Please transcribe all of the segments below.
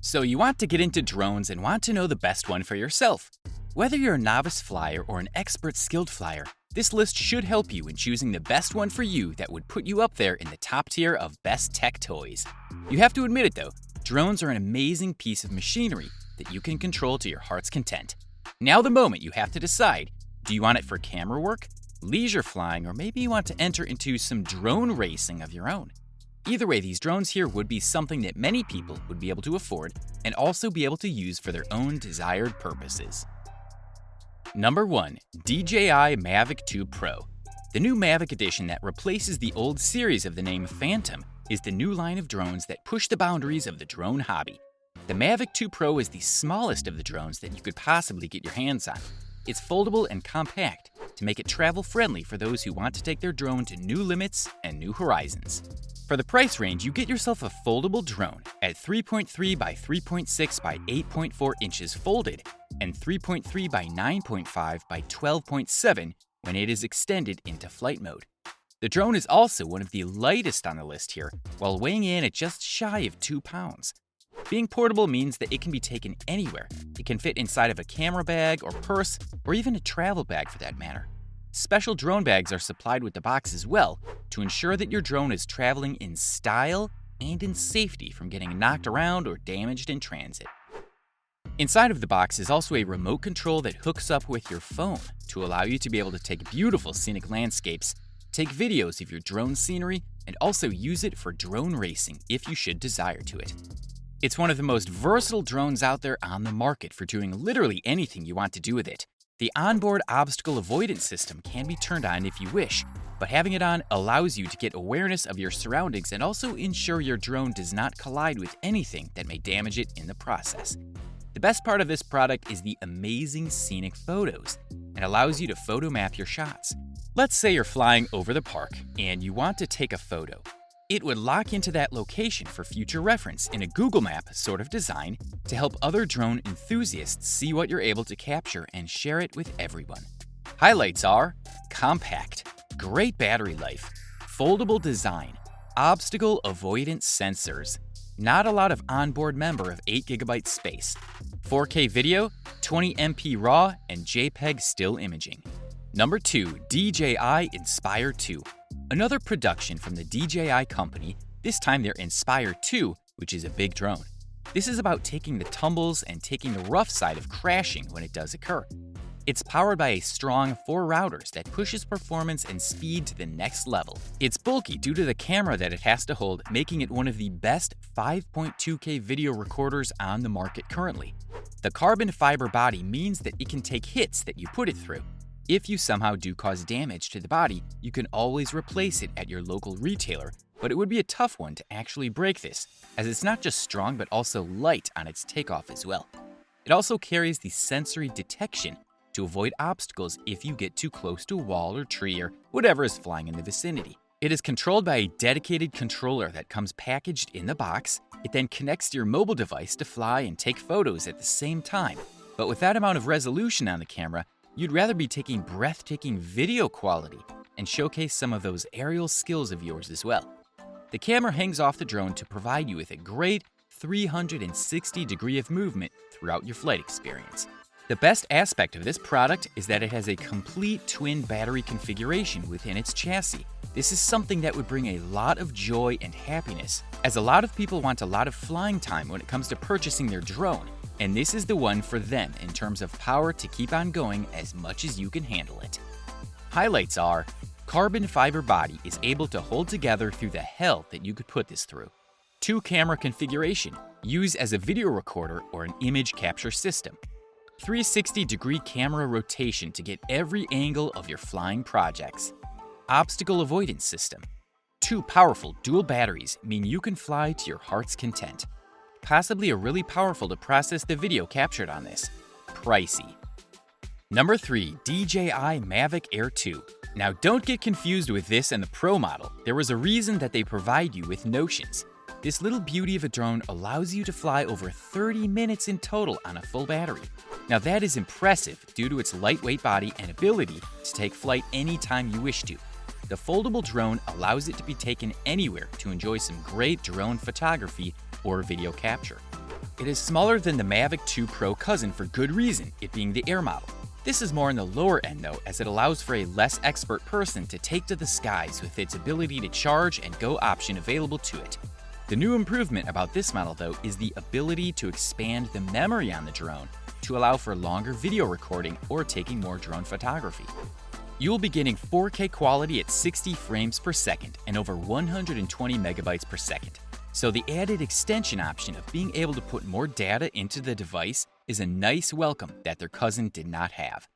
So you want to get into drones and want to know the best one for yourself. Whether you're a novice flyer or an expert skilled flyer, this list should help you in choosing the best one for you that would put you up there in the top tier of best tech toys. You have to admit it though, drones are an amazing piece of machinery that you can control to your heart's content. Now the moment you have to decide, do you want it for camera work, leisure flying, or maybe you want to enter into some drone racing of your own? Either way, these drones here would be something that many people would be able to afford and also be able to use for their own desired purposes. Number 1. DJI Mavic 2 Pro. The new Mavic edition that replaces the old series of the name Phantom is the new line of drones that push the boundaries of the drone hobby. The Mavic 2 Pro is the smallest of the drones that you could possibly get your hands on. It's foldable and compact to make it travel-friendly for those who want to take their drone to new limits and new horizons. For the price range, you get yourself a foldable drone at 3.3 by 3.6 by 8.4 inches folded and 3.3 by 9.5 by 12.7 when it is extended into flight mode. The drone is also one of the lightest on the list here, while weighing in at just shy of 2 pounds. Being portable means that it can be taken anywhere. It can fit inside of a camera bag or purse, or even a travel bag for that matter. Special drone bags are supplied with the box as well to ensure that your drone is traveling in style and in safety from getting knocked around or damaged in transit. Inside of the box is also a remote control that hooks up with your phone to allow you to be able to take beautiful scenic landscapes, take videos of your drone scenery, and also use it for drone racing if you should desire to it. It's one of the most versatile drones out there on the market for doing literally anything you want to do with it. The onboard obstacle avoidance system can be turned on if you wish, but having it on allows you to get awareness of your surroundings and also ensure your drone does not collide with anything that may damage it in the process. The best part of this product is the amazing scenic photos. It allows you to photo map your shots. Let's say you're flying over the park and you want to take a photo. It would lock into that location for future reference in a Google Map sort of design to help other drone enthusiasts see what you're able to capture and share it with everyone. Highlights are compact, great battery life, foldable design, obstacle avoidance sensors, not a lot of onboard memory of 8GB space, 4K video, 20MP RAW, and JPEG still imaging. Number 2. DJI Inspire 2. Another production from the DJI company, this time their Inspire 2, which is a big drone. This is about taking the tumbles and taking the rough side of crashing when it does occur. It's powered by a strong 4 routers that pushes performance and speed to the next level. It's bulky due to the camera that it has to hold, making it one of the best 5.2K video recorders on the market currently. The carbon fiber body means that it can take hits that you put it through. If you somehow do cause damage to the body, you can always replace it at your local retailer, but it would be a tough one to actually break this, as it's not just strong but also light on its takeoff as well. It also carries the sensory detection to avoid obstacles if you get too close to a wall or tree or whatever is flying in the vicinity. It is controlled by a dedicated controller that comes packaged in the box. It then connects to your mobile device to fly and take photos at the same time. But with that amount of resolution on the camera, you'd rather be taking breathtaking video quality and showcase some of those aerial skills of yours as well. The camera hangs off the drone to provide you with a great 360 degree of movement throughout your flight experience. The best aspect of this product is that it has a complete twin battery configuration within its chassis. This is something that would bring a lot of joy and happiness, as a lot of people want a lot of flying time when it comes to purchasing their drone. And this is the one for them in terms of power to keep on going as much as you can handle it. Highlights are, carbon fiber body is able to hold together through the hell that you could put this through. 2 camera configuration, use as a video recorder or an image capture system. 360 degree camera rotation to get every angle of your flying projects. Obstacle avoidance system. 2 powerful dual batteries mean you can fly to your heart's content. Possibly a really powerful to process the video captured on this. Pricey. Number 3. DJI Mavic Air 2. Now don't get confused with this and the Pro model. There was a reason that they provide you with Notions. This little beauty of a drone allows you to fly over 30 minutes in total on a full battery. Now that is impressive due to its lightweight body and ability to take flight anytime you wish to. The foldable drone allows it to be taken anywhere to enjoy some great drone photography or video capture. It is smaller than the Mavic 2 Pro cousin for good reason, it being the Air model. This is more on the lower end though, as it allows for a less expert person to take to the skies with its ability to charge and go option available to it. The new improvement about this model though is the ability to expand the memory on the drone to allow for longer video recording or taking more drone photography. You will be getting 4K quality at 60 frames per second and over 120 megabytes per second. So the added extension option of being able to put more data into the device is a nice welcome that their cousin did not have.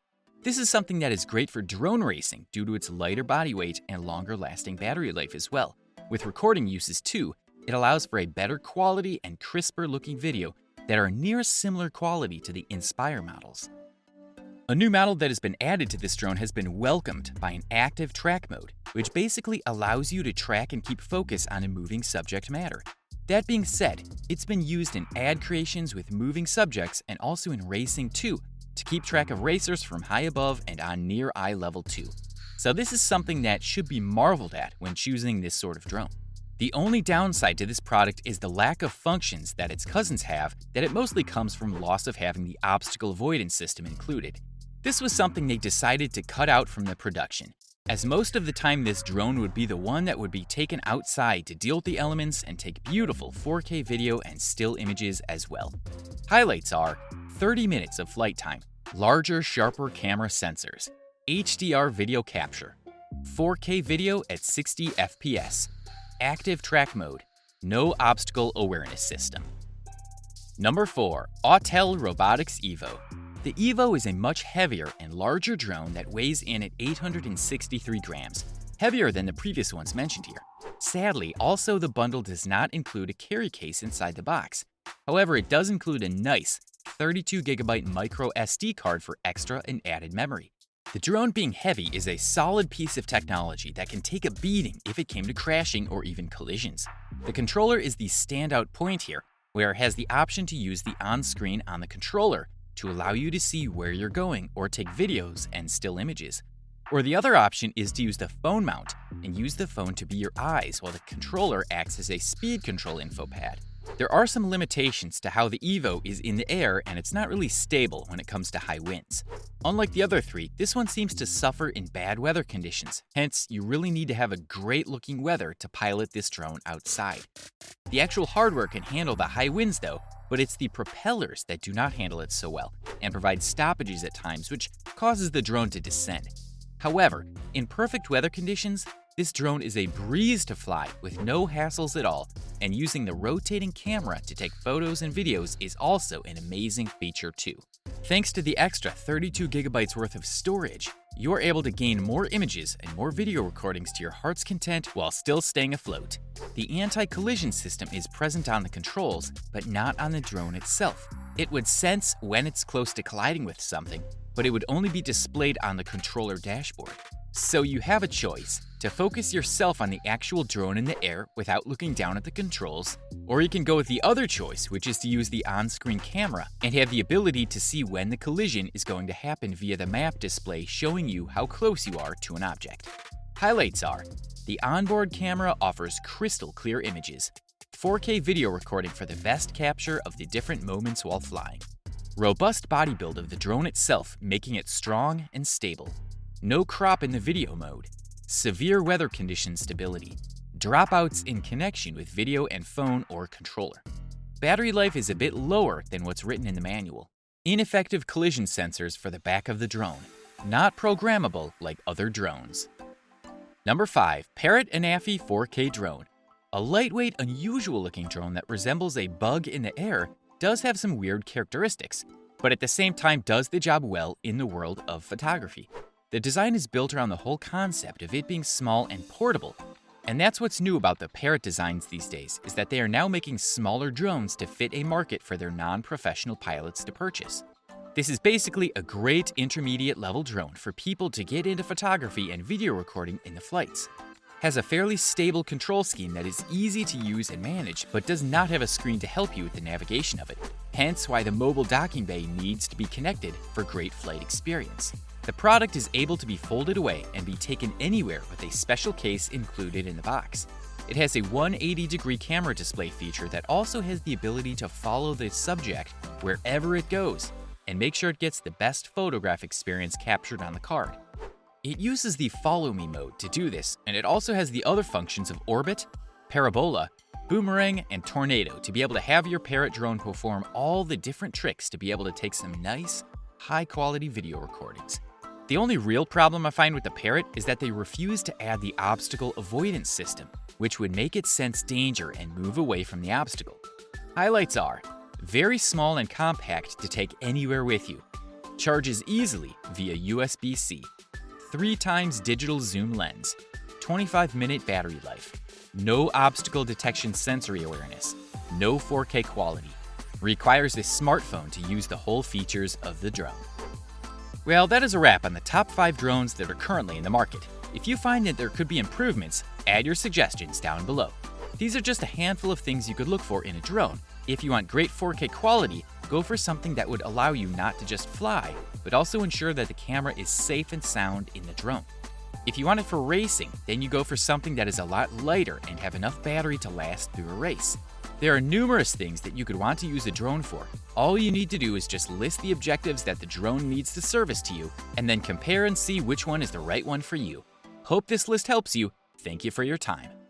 This is something that is great for drone racing due to its lighter body weight and longer lasting battery life as well. With recording uses too, it allows for a better quality and crisper looking video that are near similar quality to the Inspire models. A new model that has been added to this drone has been welcomed by an active track mode, which basically allows you to track and keep focus on a moving subject matter. That being said, it's been used in ad creations with moving subjects and also in racing too, to keep track of racers from high above and on near eye level too. So this is something that should be marveled at when choosing this sort of drone. The only downside to this product is the lack of functions that its cousins have, that it mostly comes from loss of having the obstacle avoidance system included. This was something they decided to cut out from the production, as most of the time this drone would be the one that would be taken outside to deal with the elements and take beautiful 4K video and still images as well. Highlights are 30 minutes of flight time, larger, sharper camera sensors, HDR video capture, 4K video at 60 FPS, active track mode, no obstacle awareness system. Number 4. Autel Robotics Evo. The Evo is a much heavier and larger drone that weighs in at 863 grams, heavier than the previous ones mentioned here. Sadly, also the bundle does not include a carry case inside the box. However, it does include a nice 32GB micro SD card for extra and added memory. The drone being heavy is a solid piece of technology that can take a beating if it came to crashing or even collisions. The controller is the standout point here, where it has the option to use the on-screen on the controller to allow you to see where you're going or take videos and still images. Or the other option is to use the phone mount and use the phone to be your eyes while the controller acts as a speed control info pad. There are some limitations to how the Evo is in the air, and it's not really stable when it comes to high winds. Unlike the other three, this one seems to suffer in bad weather conditions, hence you really need to have a great looking weather to pilot this drone outside. The actual hardware can handle the high winds though, but it's the propellers that do not handle it so well and provide stoppages at times, which causes the drone to descend. However, in perfect weather conditions, this drone is a breeze to fly with no hassles at all, and using the rotating camera to take photos and videos is also an amazing feature too. Thanks to the extra 32GB worth of storage, you're able to gain more images and more video recordings to your heart's content while still staying afloat. The anti-collision system is present on the controls, but not on the drone itself. It would sense when it's close to colliding with something, but it would only be displayed on the controller dashboard. So you have a choice to focus yourself on the actual drone in the air without looking down at the controls, or you can go with the other choice, which is to use the on-screen camera and have the ability to see when the collision is going to happen via the map display showing you how close you are to an object. Highlights are: the onboard camera offers crystal clear images, 4K video recording for the best capture of the different moments while flying, robust body build of the drone itself making it strong and stable, no crop in the video mode, severe weather condition stability, dropouts in connection with video and phone or controller. Battery life is a bit lower than what's written in the manual. Ineffective collision sensors for the back of the drone, not programmable like other drones. Number 5. Parrot Anafi 4K Drone. A lightweight, unusual looking drone that resembles a bug in the air does have some weird characteristics, but at the same time does the job well in the world of photography. The design is built around the whole concept of it being small and portable, and that's what's new about the Parrot designs these days, is that they are now making smaller drones to fit a market for their non-professional pilots to purchase. This is basically a great intermediate level drone for people to get into photography and video recording in the flights. Has a fairly stable control scheme that is easy to use and manage, but does not have a screen to help you with the navigation of it, hence why the mobile docking bay needs to be connected for great flight experience. The product is able to be folded away and be taken anywhere with a special case included in the box. It has a 180-degree camera display feature that also has the ability to follow the subject wherever it goes and make sure it gets the best photograph experience captured on the card. It uses the Follow Me mode to do this, and it also has the other functions of Orbit, Parabola, Boomerang, and Tornado to be able to have your Parrot drone perform all the different tricks to be able to take some nice, high-quality video recordings. The only real problem I find with the Parrot is that they refuse to add the obstacle avoidance system, which would make it sense danger and move away from the obstacle. Highlights are very small and compact to take anywhere with you, charges easily via USB-C, 3x digital zoom lens, 25-minute battery life, no obstacle detection sensory awareness, no 4K quality, requires a smartphone to use the whole features of the drone. Well, that is a wrap on the top 5 drones that are currently in the market. If you find that there could be improvements, add your suggestions down below. These are just a handful of things you could look for in a drone. If you want great 4K quality, go for something that would allow you not to just fly, but also ensure that the camera is safe and sound in the drone. If you want it for racing, then you go for something that is a lot lighter and have enough battery to last through a race. There are numerous things that you could want to use a drone for. All you need to do is just list the objectives that the drone needs to service to you, and then compare and see which one is the right one for you. Hope this list helps you. Thank you for your time.